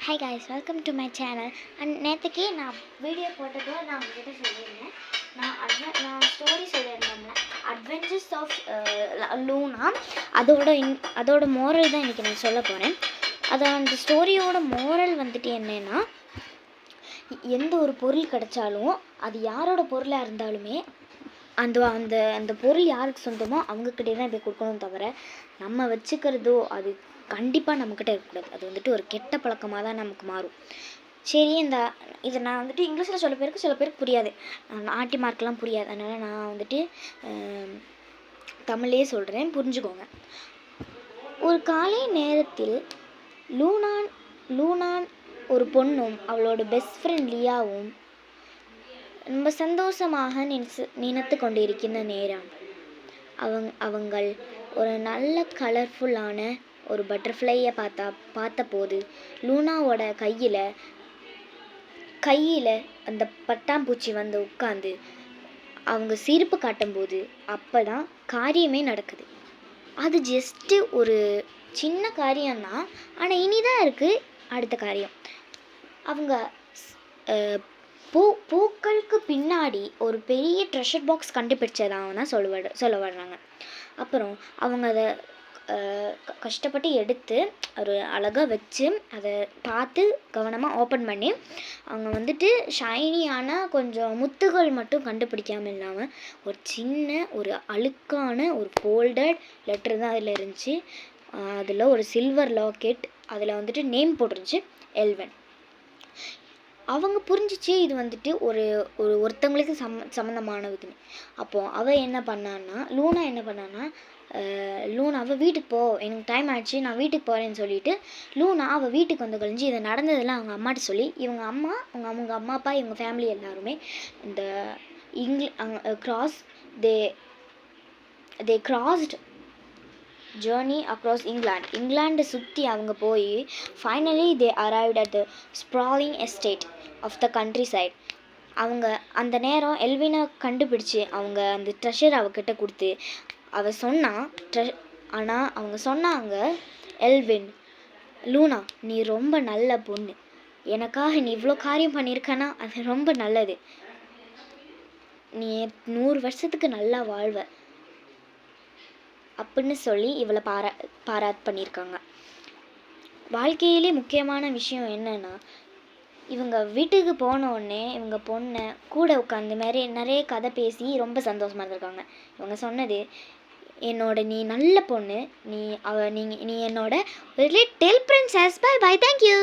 Hi guys, welcome to my channel. நேற்றுக்கே நான் video போட்டதோ நான் உங்ககிட்ட சொல்லியிருந்தேன். நான் ஸ்டோரி சொல்லியிருந்தேன்ல, அட்வென்ச்சர்ஸ் ஆஃப் லூனா. அதோட மோரல் தான் இன்றைக்கி நான் சொல்ல போகிறேன். அந்த ஸ்டோரியோட மோரல் வந்துட்டு என்னென்னா, எந்த ஒரு பொருள் கிடைச்சாலும் அது யாரோட பொருளாக இருந்தாலுமே அந்த அந்த அந்த பொருள் யாருக்கு சொந்தமோ அவங்கக்கிட்டே தான் போய் கொடுக்கணும், தவிர நம்ம வச்சுக்கிறதோ அது கண்டிப்பாக நம்மக்கிட்ட இருக்கக்கூடாது. அது வந்துட்டு ஒரு கெட்ட பழக்கமாக தான் நமக்கு மாறும். சரி, இதை நான் வந்துட்டு இங்கிலீஷில் சில பேருக்கு புரியாது, ஆண்டி மார்க்கெலாம் புரியாது. அதனால் நான் வந்துட்டு தமிழ்லேயே சொல்கிறேன், புரிஞ்சுக்கோங்க. ஒரு காலை நேரத்தில் லூனான் ஒரு பொண்ணும் அவளோட பெஸ்ட் ஃப்ரெண்ட் லியாவும் ரொம்ப சந்தோஷமாக நினைத்து கொண்டிருக்கின்ற நேரம் அவங்கள் ஒரு நல்ல கலர்ஃபுல்லான ஒரு பட்டர்ஃப்ளையை பார்த்தபோது லூனாவோட கையில் அந்த பட்டாம்பூச்சி வந்து உட்காந்து அவங்க சிரிப்பு காட்டும்போது அப்போ தான் காரியமே நடக்குது. அது ஜஸ்ட்டு ஒரு சின்ன காரியம்தான், ஆனால் இனிதான் இருக்குது அடுத்த காரியம். அவங்க பூக்களுக்கு பின்னாடி ஒரு பெரிய ட்ரெஷர் பாக்ஸ் கண்டுபிடிச்சதாக தான் சொல்ல வர்றாங்க. அப்புறம் அவங்க அதை கஷ்டப்பட்டு எடுத்து ஒரு அழகாக வச்சு அதை பார்த்து கவனமாக ஓப்பன் பண்ணி அவங்க வந்துட்டு ஷைனியான கொஞ்சம் முத்துகள் மட்டும் கண்டுபிடிக்காமல் இல்லாமல் ஒரு சின்ன ஒரு அழுக்கான ஒரு ஃபோல்டட் லெட்டர் தான் அதில் இருந்துச்சு. அதில் ஒரு சில்வர் லாக்கெட், அதில் வந்துட்டு நேம் போட்டிருந்துச்சு, எல்வன். அவங்க புரிஞ்சிச்சு இது வந்துட்டு ஒருத்தவங்களுக்கு சம்மந்தமானதுன்னு. அப்போது லூனா என்ன பண்ணான்னா, அவள் வீட்டுக்கு போ, எனக்கு டைம் ஆயிடுச்சு, நான் வீட்டுக்கு போகிறேன்னு சொல்லிட்டு லூனா அவள் வீட்டுக்கு வந்து கழிஞ்சு இதை நடந்ததெல்லாம் அவங்க அம்மாட்ட சொல்லி, அவங்க அம்மா அப்பா இவங்க ஃபேமிலி எல்லாருமே இந்த they crossed journey across இங்கிலாண்டை சுற்றி அவங்க போய் finally they arrived at the sprawling estate of the countryside. அவங்க அந்த நேரம் எல்வினை கண்டுபிடிச்சி அவங்க அந்த ட்ரெஷர் அவகிட்ட கொடுத்து ஆனால் அவங்க சொன்னாங்க, எல்வின், லூனா, நீ ரொம்ப நல்ல பொண்ணு, எனக்காக நீ இவ்வளோ காரியம் பண்ணியிருக்கனா அது ரொம்ப நல்லது, நீ 100 வருஷத்துக்கு நல்லா வாழ்வ அப்படின்னு சொல்லி இவளை பாராட் பண்ணியிருக்காங்க. வாழ்க்கையிலே முக்கியமான விஷயம் என்னென்னா, இவங்க வீட்டுக்கு போனோடனே இவங்க பொண்ணை கூட உட்காந்து நிறைய கதை பேசி ரொம்ப சந்தோஷமாக இருந்திருக்காங்க. இவங்க சொன்னது, நீ நல்ல பொண்ணு, நீ என்னோட little princess, bye bye, thank you.